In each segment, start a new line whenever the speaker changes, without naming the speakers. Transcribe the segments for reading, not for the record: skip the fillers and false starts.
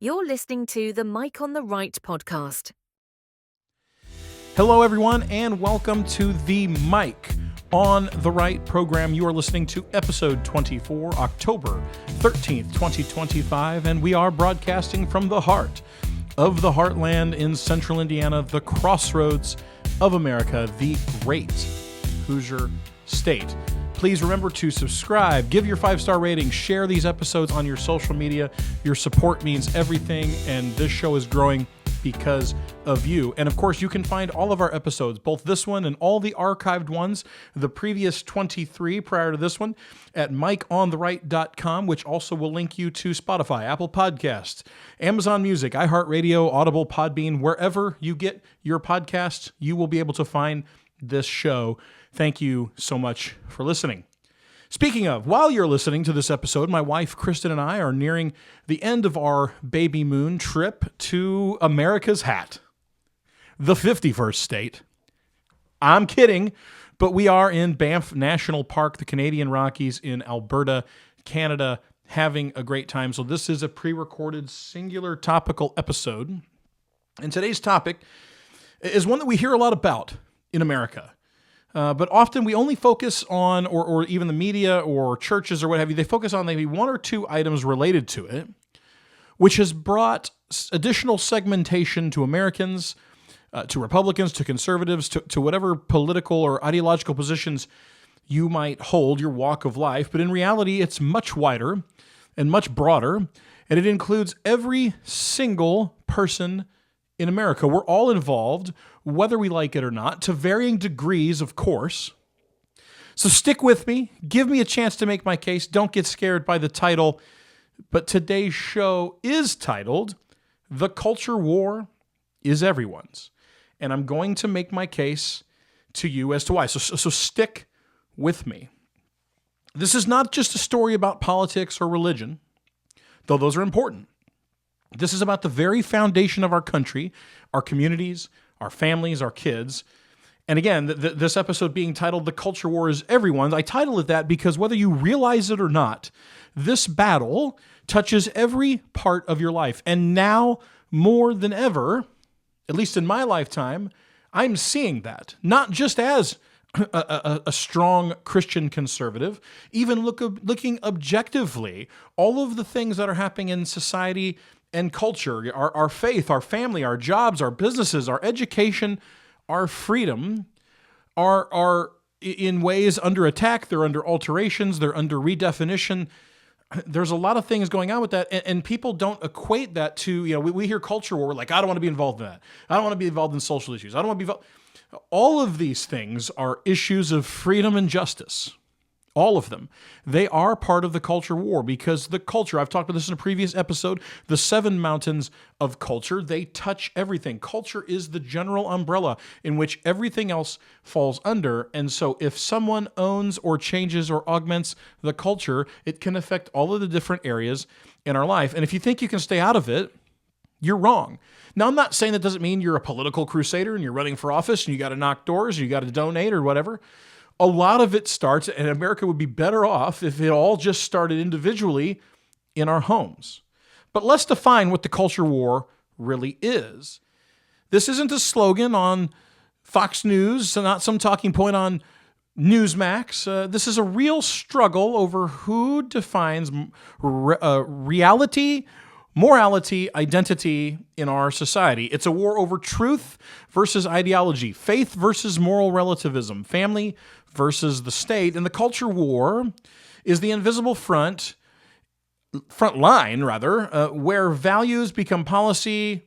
You're listening to the Mike on the Right podcast.
Hello, everyone, and welcome to the Mike on the Right program. You are listening to episode 24, October 13th, 2025, and we are broadcasting from the heart of the heartland in central Indiana, the crossroads of America, the great Hoosier State. Please remember to subscribe, give your 5-star rating, share these episodes on your social media. Your support means everything, and this show is growing because of you. And of course, you can find all of our episodes, both this one and all the archived ones, the previous 23 prior to this one, at mikeontheright.com, which also will link you to Spotify, Apple Podcasts, Amazon Music, iHeartRadio, Audible, Podbean. Wherever you get your podcasts, you will be able to find this show. Thank you so much for listening. Speaking of, while you're listening to this episode, my wife, Kristen, and I are nearing the end of our baby moon trip to America's Hat, the 51st state. I'm kidding, but we are in Banff National Park, the Canadian Rockies in Alberta, Canada, having a great time. So this is a pre-recorded singular topical episode. And today's topic is one that we hear a lot about in America. But often we only focus on, or even the media or churches or what have you, they focus on maybe one or two items related to it, which has brought additional segmentation to Americans, to Republicans, to conservatives, to whatever political or ideological positions you might hold, your walk of life. But in reality, it's much wider and much broader, and it includes every single person in America. We're all involved, whether we like it or not, to varying degrees, of course. So stick with me. Give me a chance to make my case. Don't get scared by the title. But today's show is titled, The Culture War is Everyone's. And I'm going to make my case to you as to why. So stick with me. This is not just a story about politics or religion, though those are important. This is about the very foundation of our country, our communities, our families, our kids. And again, this episode being titled The Culture War is Everyone's, I title it that because whether you realize it or not, this battle touches every part of your life. And now, more than ever, at least in my lifetime, I'm seeing that. Not just as a strong Christian conservative, even looking objectively, all of the things that are happening in society and culture, our faith, our family, our jobs, our businesses, our education, our freedom are in ways under attack. They're under alterations. They're under redefinition. There's a lot of things going on with that, and people don't equate that to, we hear culture war, we're like, I don't want to be involved in that. I don't want to be involved in social issues. I don't want to be involved. All of these things are issues of freedom and justice. All of them. They are part of the culture war because the culture, I've talked about this in a previous episode, the 7 mountains of culture, they touch everything. Culture is the general umbrella in which everything else falls under. And so if someone owns or changes or augments the culture, it can affect all of the different areas in our life. And if you think you can stay out of it, you're wrong. Now, I'm not saying that doesn't mean you're a political crusader and you're running for office and you got to knock doors, you got to donate or whatever. A lot of it starts, and America would be better off if it all just started individually in our homes. But let's define what the culture war really is. This isn't a slogan on Fox News, not some talking point on Newsmax. This is a real struggle over who defines reality, morality, identity in our society. It's a war over truth versus ideology, faith versus moral relativism, family versus the state. And the culture war is the invisible front line, where values become policy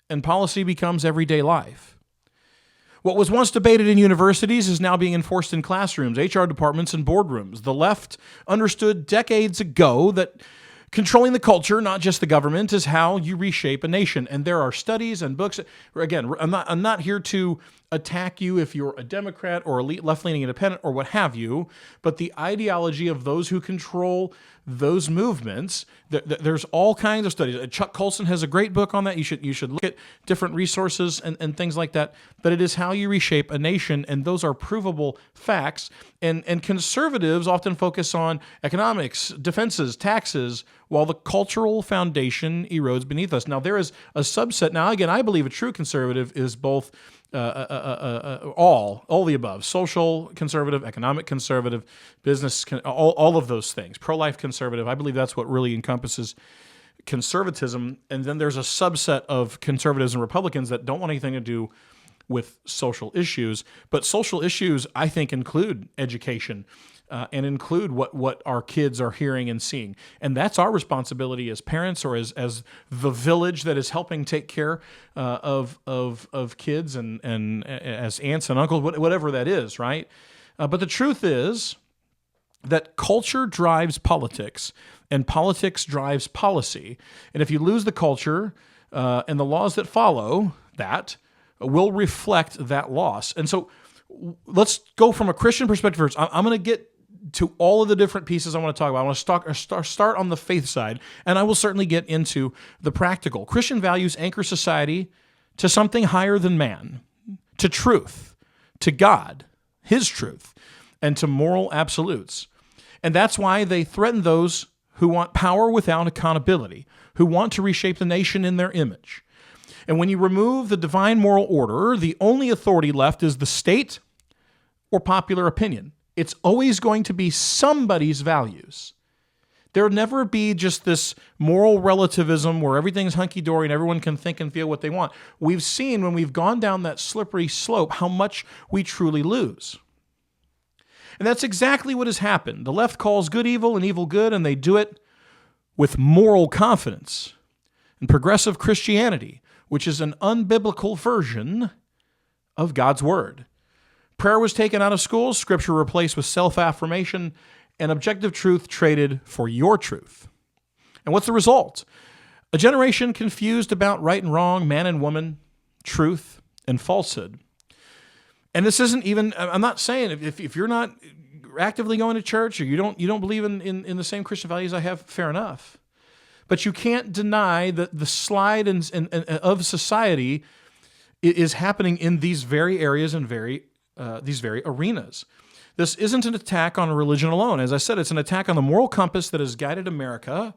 and policy becomes everyday life. What was once debated in universities is now being enforced in classrooms, HR departments, and boardrooms. The left understood decades ago that controlling the culture, not just the government, is how you reshape a nation. And there are studies and books. Again, I'm not here to attack you if you're a Democrat or a left-leaning independent or what have you, but the ideology of those who control those movements, there's all kinds of studies. Chuck Colson has a great book on that. You should look at different resources and things like that. But it is how you reshape a nation, and those are provable facts. And conservatives often focus on economics, defenses, taxes, while the cultural foundation erodes beneath us. Now, there is a subset. Now, again, I believe a true conservative is both all the above: social conservative, economic conservative, business, all of those things. Pro-life conservative. I believe that's what really encompasses conservatism. And then there's a subset of conservatives and Republicans that don't want anything to do with social issues. But social issues, I think, include education and include what our kids are hearing and seeing. And that's our responsibility as parents, or as the village that is helping take care of kids and as aunts and uncles, whatever that is, right? But the truth is that culture drives politics, and politics drives policy. And if you lose the culture and the laws that follow that will reflect that loss. And so let's go from a Christian perspective first. I'm going to get to all of the different pieces I want to talk about. I want to start on the faith side, and I will certainly get into the practical. Christian values anchor society to something higher than man, to truth, to God, His truth, and to moral absolutes. And that's why they threaten those who want power without accountability, who want to reshape the nation in their image. And when you remove the divine moral order, the only authority left is the state or popular opinion. It's always going to be somebody's values. There'll never be just this moral relativism where everything's hunky-dory and everyone can think and feel what they want. We've seen when we've gone down that slippery slope how much we truly lose. And that's exactly what has happened. The left calls good evil and evil good, and they do it with moral confidence. And progressive Christianity, which is an unbiblical version of God's Word. Prayer was taken out of schools, Scripture replaced with self-affirmation, and objective truth traded for your truth. And what's the result? A generation confused about right and wrong, man and woman, truth and falsehood. And this isn't even, I'm not saying if you're not actively going to church or you don't believe in the same Christian values I have, fair enough. But you can't deny that the slide of society is happening in these very areas and these very arenas. This isn't an attack on religion alone. As I said, it's an attack on the moral compass that has guided America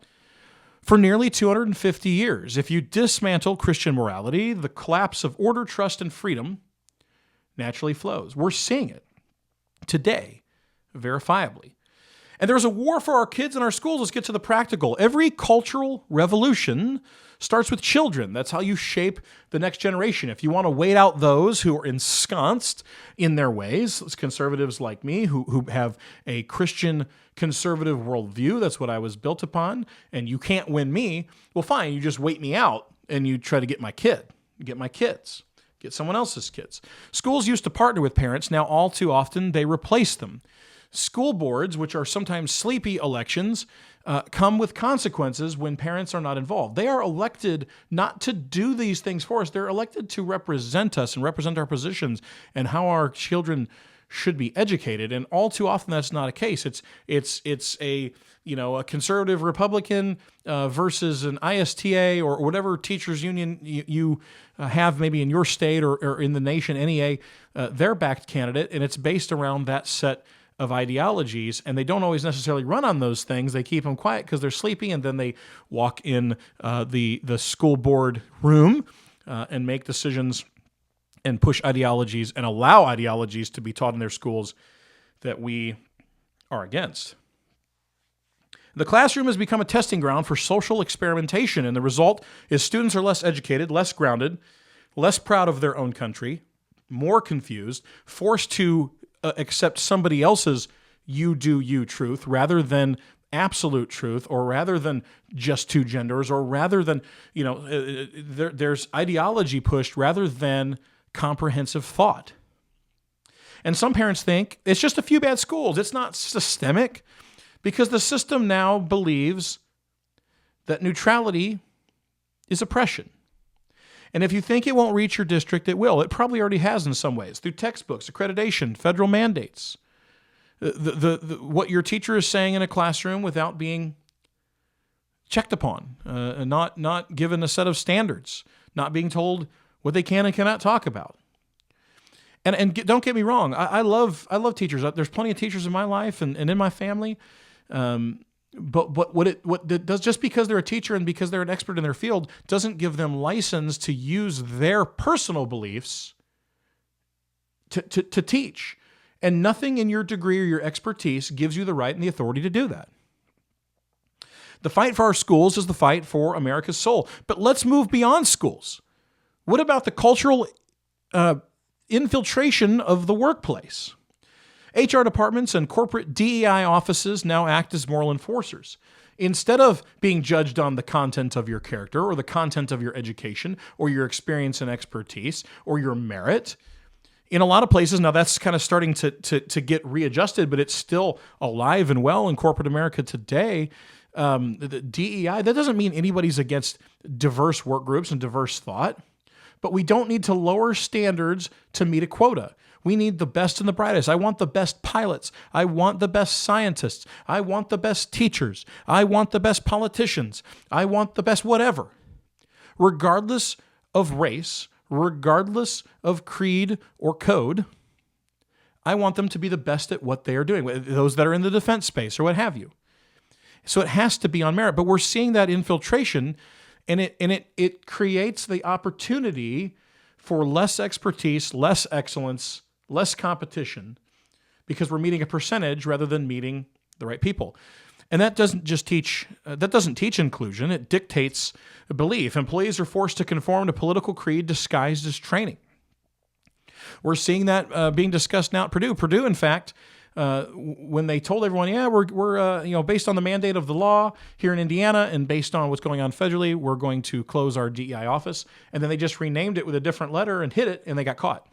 for nearly 250 years. If you dismantle Christian morality, the collapse of order, trust, and freedom naturally flows. We're seeing it today, verifiably. And there's a war for our kids in our schools. Let's get to the practical. Every cultural revolution starts with children. That's how you shape the next generation. If you want to wait out those who are ensconced in their ways, conservatives like me who have a Christian conservative worldview, that's what I was built upon, and you can't win me, well, fine, you just wait me out and you try to get my kids, get someone else's kids. Schools used to partner with parents. Now, all too often, they replace them. School boards, which are sometimes sleepy elections, come with consequences when parents are not involved. They are elected not to do these things for us. They're elected to represent us and represent our positions and how our children should be educated. And all too often, that's not a case. It's a conservative Republican versus an ISTA or whatever teachers union you have maybe in your state or in the nation, NEA, their backed candidate, and it's based around that set of ideologies, and they don't always necessarily run on those things. They keep them quiet because they're sleepy, and then they walk in the school board room and make decisions and push ideologies and allow ideologies to be taught in their schools that we are against. The classroom has become a testing ground for social experimentation, and the result is students are less educated, less grounded, less proud of their own country, more confused, forced to accept somebody else's you do you truth rather than absolute truth, or rather than just two genders, or rather than, there's ideology pushed rather than comprehensive thought. And some parents think it's just a few bad schools. It's not systemic, because the system now believes that neutrality is oppression. And if you think it won't reach your district, it will. It probably already has in some ways, through textbooks, accreditation, federal mandates. What your teacher is saying in a classroom without being checked upon, not given a set of standards, not being told what they can and cannot talk about. And don't get me wrong, I love teachers. There's plenty of teachers in my life and in my family. But what it does, just because they're a teacher and because they're an expert in their field, doesn't give them license to use their personal beliefs to teach. And nothing in your degree or your expertise gives you the right and the authority to do that. The fight for our schools is the fight for America's soul. But let's move beyond schools. What about the cultural infiltration of the workplace? HR departments and corporate DEI offices now act as moral enforcers. Instead of being judged on the content of your character or the content of your education or your experience and expertise or your merit, in a lot of places, now that's kind of starting to get readjusted, but it's still alive and well in corporate America today. The DEI, that doesn't mean anybody's against diverse work groups and diverse thought, but we don't need to lower standards to meet a quota. We need the best and the brightest. I want the best pilots. I want the best scientists. I want the best teachers. I want the best politicians. I want the best whatever. Regardless of race, regardless of creed or code, I want them to be the best at what they are doing, those that are in the defense space or what have you. So it has to be on merit, but we're seeing that infiltration, and it creates the opportunity for less expertise, less excellence, less competition, because we're meeting a percentage rather than meeting the right people. And that doesn't teach inclusion. It dictates belief. Employees are forced to conform to political creed disguised as training. We're seeing that being discussed now at Purdue. Purdue, in fact, when they told everyone, we're based on the mandate of the law here in Indiana and based on what's going on federally, we're going to close our DEI office. And then they just renamed it with a different letter and hid it, and they got caught.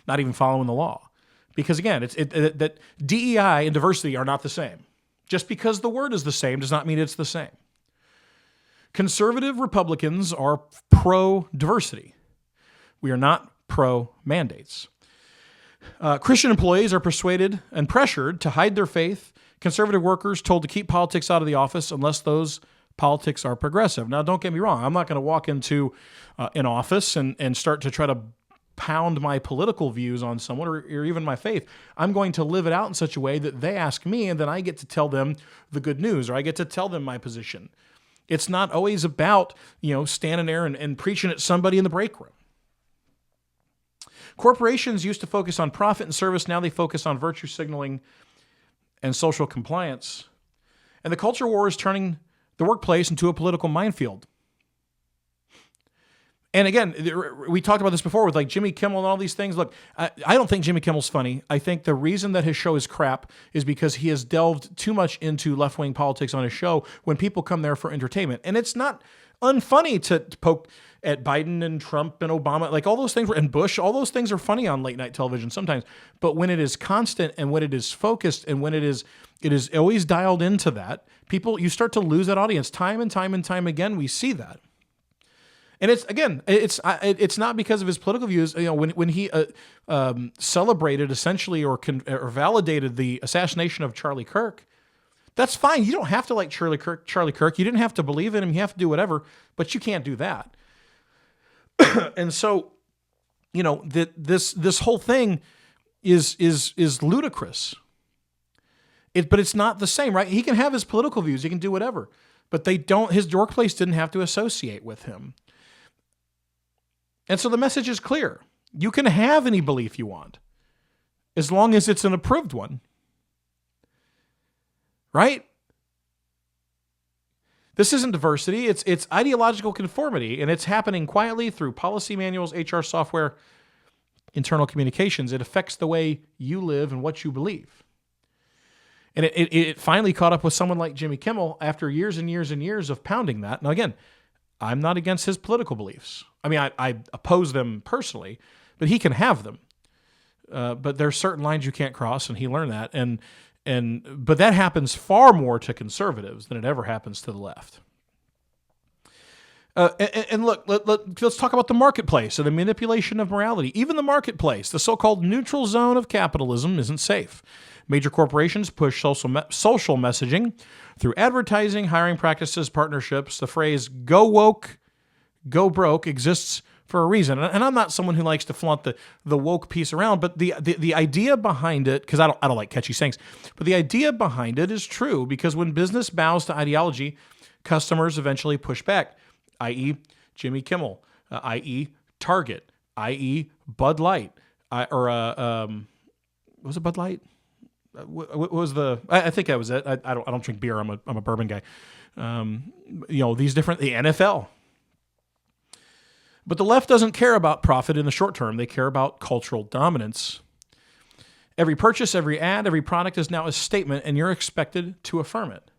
Not even following the law. Because again, that DEI and diversity are not the same. Just because the word is the same does not mean it's the same. Conservative Republicans are pro-diversity. We are not pro-mandates. Christian employees are persuaded and pressured to hide their faith. Conservative workers told to keep politics out of the office unless those politics are progressive. Now, don't get me wrong. I'm not going to walk into an office and start to try to pound my political views on someone or even my faith. I'm going to live it out in such a way that they ask me and then I get to tell them the good news or I get to tell them my position. It's not always about, standing there and preaching at somebody in the break room. Corporations used to focus on profit and service. Now they focus on virtue signaling and social compliance. And the culture war is turning the workplace into a political minefield. And again, we talked about this before with like Jimmy Kimmel and all these things. Look, I don't think Jimmy Kimmel's funny. I think the reason that his show is crap is because he has delved too much into left-wing politics on his show when people come there for entertainment. And it's not unfunny to poke at Biden and Trump and Obama, like all those things, and Bush, all those things are funny on late night television sometimes. But when it is constant and when it is focused and when it is always dialed into that, you start to lose that audience. Time and time and time again, we see that. And it's not because of his political views. When he celebrated essentially or validated the assassination of Charlie Kirk, that's fine. You don't have to like Charlie Kirk. You didn't have to believe in him. You have to do whatever, but you can't do that. And so, this whole thing is ludicrous. But it's not the same, right? He can have his political views. He can do whatever, but his workplace didn't have to associate with him. And so the message is clear. You can have any belief you want as long as it's an approved one. Right? This isn't diversity. It's ideological conformity, and it's happening quietly through policy manuals, HR software, internal communications. It affects the way you live and what you believe. And it finally caught up with someone like Jimmy Kimmel after years and years and years of pounding that. Now, again, I'm not against his political beliefs. I mean, I oppose them personally, but he can have them. But there's certain lines you can't cross, and he learned that. But that happens far more to conservatives than it ever happens to the left. And look, let's talk about the marketplace and the manipulation of morality. Even the marketplace, the so-called neutral zone of capitalism, isn't safe. Major corporations push social messaging through advertising, hiring practices, partnerships. The phrase "go woke, go broke" exists for a reason. And I'm not someone who likes to flaunt the woke piece around, but the idea behind it, because I don't like catchy sayings, but the idea behind it is true, because when business bows to ideology, customers eventually push back, i.e. Jimmy Kimmel, i.e. Target, i.e. Bud Light, was it Bud Light? What was the? I think that was it. I don't drink beer. I'm a bourbon guy. These different, the NFL. But the left doesn't care about profit in the short term. They care about cultural dominance. Every purchase, every ad, every product is now a statement, and you're expected to affirm it.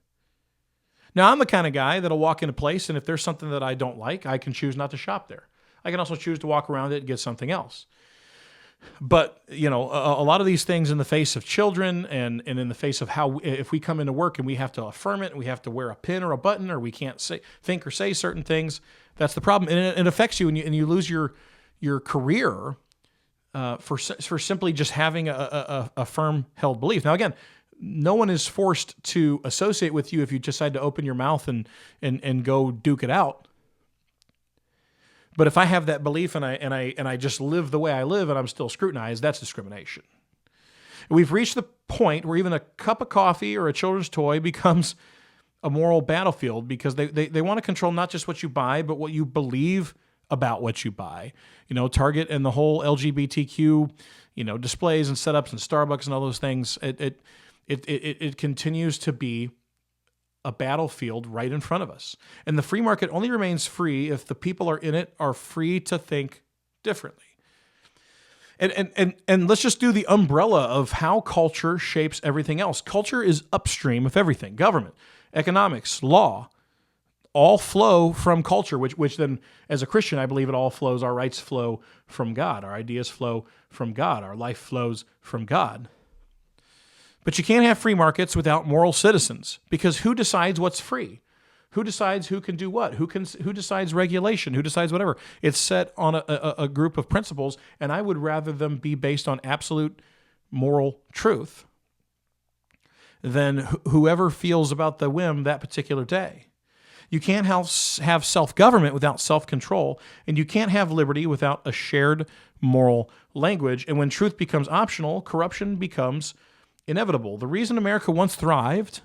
Now, I'm the kind of guy that'll walk in a place, and if there's something that I don't like, I can choose not to shop there. I can also choose to walk around it and get something else. But, a lot of these things in the face of children and in the face of how, if we come into work and we have to affirm it, and we have to wear a pin or a button, or we can't think or say certain things, that's the problem. And it affects you, and you lose your career for simply just having a firm held belief. Now, again, no one is forced to associate with you if you decide to open your mouth and go duke it out. But if I have that belief and I just live the way I live and I'm still scrutinized, that's discrimination. We've reached the point where even a cup of coffee or a children's toy becomes a moral battlefield, because they want to control not just what you buy, but what you believe about what you buy. Target and the whole LGBTQ, displays and setups and Starbucks and all those things. It continues to be a battlefield right in front of us. And the free market only remains free if the people are in it are free to think differently. And let's just do the umbrella of how culture shapes everything else. Culture is upstream of everything. Government, economics, law, all flow from culture, which then, as a Christian, I believe it all flows. Our rights flow from God. Our ideas flow from God. Our life flows from God. But you can't have free markets without moral citizens, because who decides what's free? Who decides who can do what? Who decides regulation? Who decides whatever? It's set on a group of principles, and I would rather them be based on absolute moral truth than whoever feels about the whim that particular day. You can't have self-government without self-control, and you can't have liberty without a shared moral language. And when truth becomes optional, corruption becomes inevitable. The reason America once thrived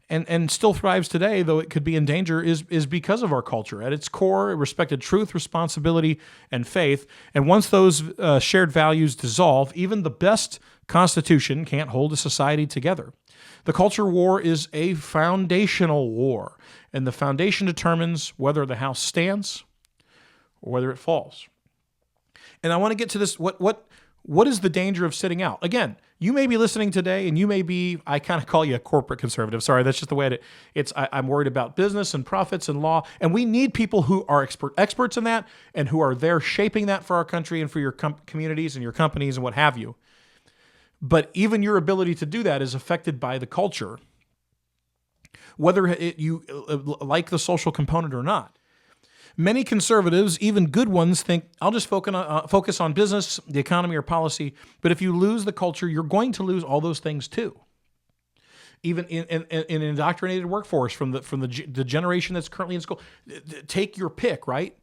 and still thrives today, though it could be in danger, is because of our culture. At its core, it respected truth, responsibility, and faith. And once those shared values dissolve, even the best constitution can't hold a society together. The culture war is a foundational war, and the foundation determines whether the house stands or whether it falls. And I want to get to this, what is the danger of sitting out? Again, you may be listening today, and you may be, I kind of call you a corporate conservative. Sorry, that's just the way I'm worried about business and profits and law, and we need people who are experts in that and who are there shaping that for our country and for your communities and your companies and what have you. But even your ability to do that is affected by the culture, whether you like the social component or not. Many conservatives, even good ones, think, I'll just focus on business, the economy, or policy. But if you lose the culture, you're going to lose all those things too. Even in an indoctrinated workforce from the generation that's currently in school. Take your pick, right?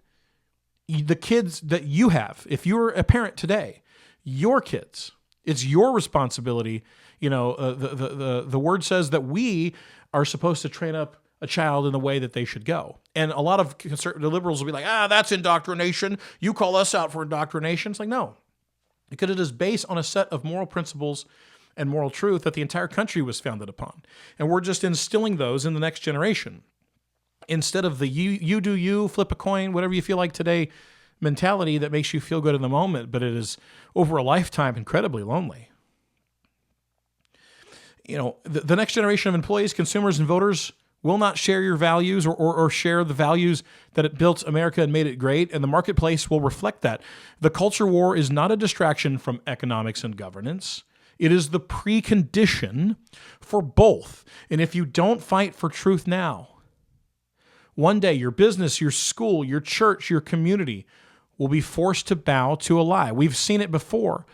The kids that you have, if you're a parent today, your kids, it's your responsibility. The word says that we are supposed to train up a child in the way that they should go. And a lot of conservative liberals will be like, that's indoctrination. You call us out for indoctrination. It's like, no, because it is based on a set of moral principles and moral truth that the entire country was founded upon. And we're just instilling those in the next generation. Instead of the you do you, flip a coin, whatever you feel like today mentality that makes you feel good in the moment, but it is over a lifetime incredibly lonely. The next generation of employees, consumers, and voters will not share your values or share the values that it built America and made it great, and the marketplace will reflect that. The culture war is not a distraction from economics and governance. It is the precondition for both. And if you don't fight for truth now, One day, your business, your school, your church, your community will be forced to bow to a lie. We've seen it before.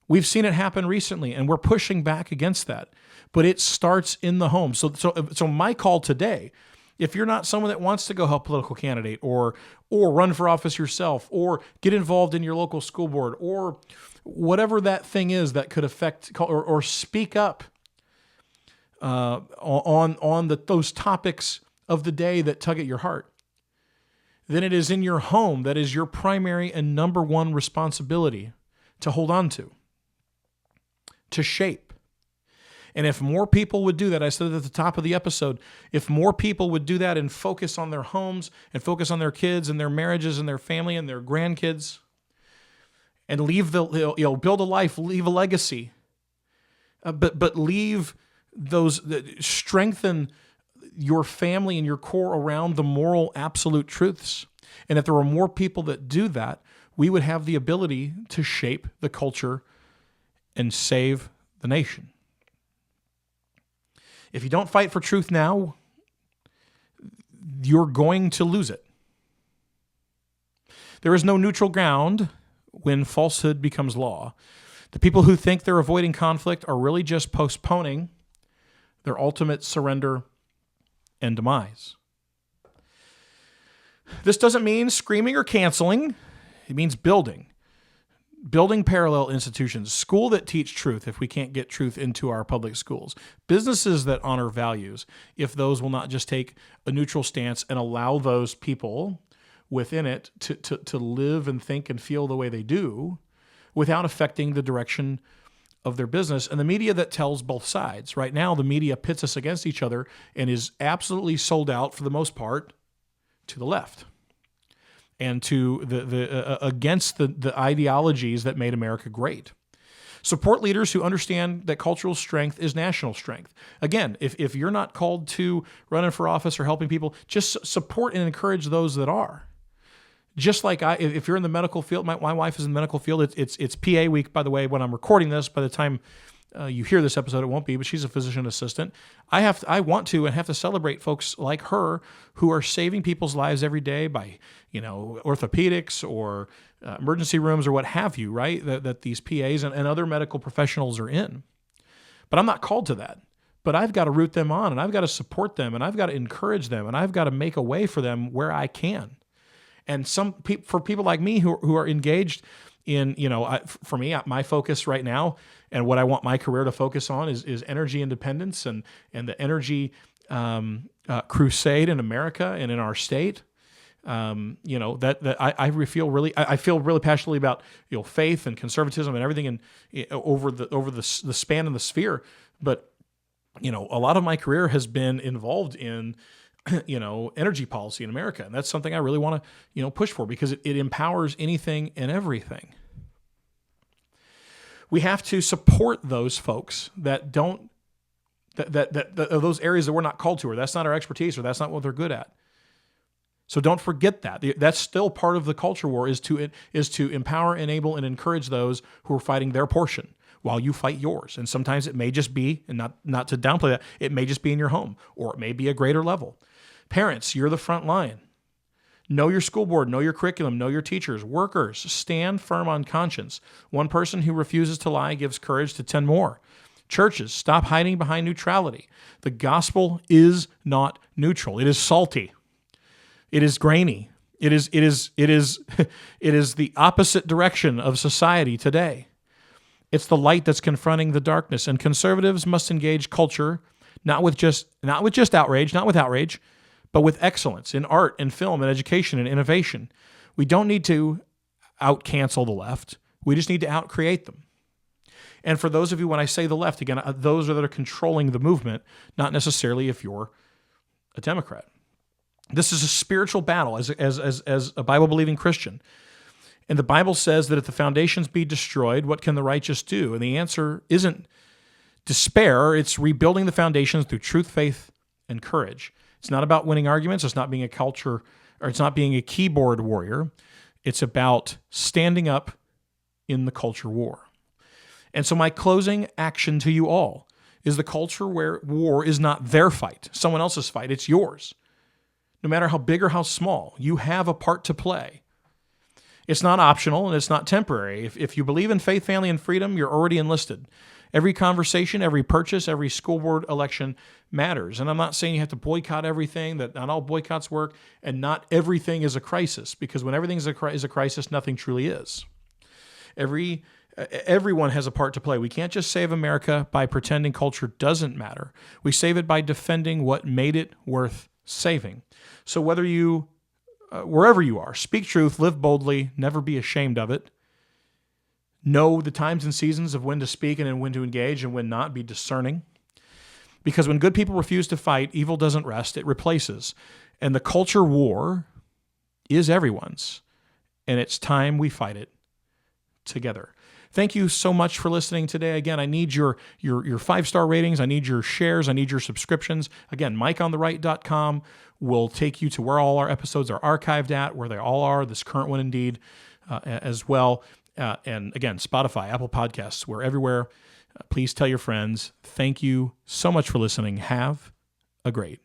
We've seen it happen recently, and we're pushing back against that. But it starts in the home. So my call today, if you're not someone that wants to go help a political candidate or run for office yourself or get involved in your local school board or whatever that thing is that could affect or speak up on those topics of the day that tug at your heart, then it is in your home that is your primary and number one responsibility to hold on to shape. And if more people would do that, I said at the top of the episode, if more people would do that and focus on their homes and focus on their kids and their marriages and their family and their grandkids and build a life, leave a legacy, but leave those, strengthen your family and your core around the moral absolute truths. And if there were more people that do that, we would have the ability to shape the culture and save the nation. If you don't fight for truth now, you're going to lose it. There is no neutral ground when falsehood becomes law. The people who think they're avoiding conflict are really just postponing their ultimate surrender and demise. This doesn't mean screaming or canceling. It means building parallel institutions, school that teach truth if we can't get truth into our public schools, businesses that honor values if those will not just take a neutral stance and allow those people within it to live and think and feel the way they do without affecting the direction of their business, and the media that tells both sides. Right now, the media pits us against each other and is absolutely sold out for the most part to the left and to against the ideologies that made America great. Support leaders who understand that cultural strength is national strength. Again, if you're not called to running for office or helping people, just support and encourage those that are. Just like if you're in the medical field, my wife is in the medical field. It's PA week, by the way, when I'm recording this. By the time you hear this episode, it won't be, but she's a physician assistant. I want to and have to celebrate folks like her who are saving people's lives every day by, orthopedics or emergency rooms or what have you, right? That these PAs and other medical professionals are in. But I'm not called to that. But I've got to root them on, and I've got to support them, and I've got to encourage them, and I've got to make a way for them where I can. And for people like me who are engaged in, for me, my focus right now and what I want my career to focus on is energy independence and the energy crusade in America and in our state. I feel really passionately about faith and conservatism and everything over the span and the sphere. But a lot of my career has been involved in energy policy in America. And that's something I really want to, push for because it empowers anything and everything. We have to support those folks that don't, those areas that we're not called to, or that's not our expertise, or that's not what they're good at. So don't forget that. That's still part of the culture war is to empower, enable, and encourage those who are fighting their portion while you fight yours. And sometimes it may just be, and not to downplay that, it may just be in your home, or it may be a greater level. Parents, you're the front line. Know your school board, know your curriculum, know your teachers. Workers, stand firm on conscience. One person who refuses to lie gives courage to 10 more. Churches, stop hiding behind neutrality. The gospel is not neutral. It is salty. It is grainy. It is the opposite direction of society today. It's the light that's confronting the darkness, and conservatives must engage culture not with just outrage, but with excellence in art and film and education and innovation. We don't need to out-cancel the left. We just need to out-create them. And for those of you, when I say the left, again, those that are controlling the movement, not necessarily if you're a Democrat. This is a spiritual battle as a Bible-believing Christian. And the Bible says that if the foundations be destroyed, what can the righteous do? And the answer isn't despair. It's rebuilding the foundations through truth, faith, and courage. It's not about winning arguments. It's not being it's not being a keyboard warrior. It's about standing up in the culture war. And so my closing action to you all is the culture where war is not their fight, someone else's fight. It's yours. no matter how big or how small. You have a part to play. It's not optional and it's not temporary. If you believe in faith, family, and freedom, you're already enlisted. Every conversation, every purchase, every school board election matters. And I'm not saying you have to boycott everything, that not all boycotts work, and not everything is a crisis, because when everything is a crisis, nothing truly is. Everyone has a part to play. We can't just save America by pretending culture doesn't matter. We save it by defending what made it worth saving. So whether you, wherever you are, speak truth, live boldly, never be ashamed of it. Know the times and seasons of when to speak and when to engage and when not. Be discerning. Because when good people refuse to fight, evil doesn't rest, it replaces. And the culture war is everyone's. And it's time we fight it together. Thank you so much for listening today. Again, I need your 5-star ratings. I need your shares. I need your subscriptions. Again, MikeOnTheRight.com will take you to where all our episodes are archived at, where they all are, this current one indeed, as well. And again, Spotify, Apple Podcasts, we're everywhere. Please tell your friends. Thank you so much for listening. Have a great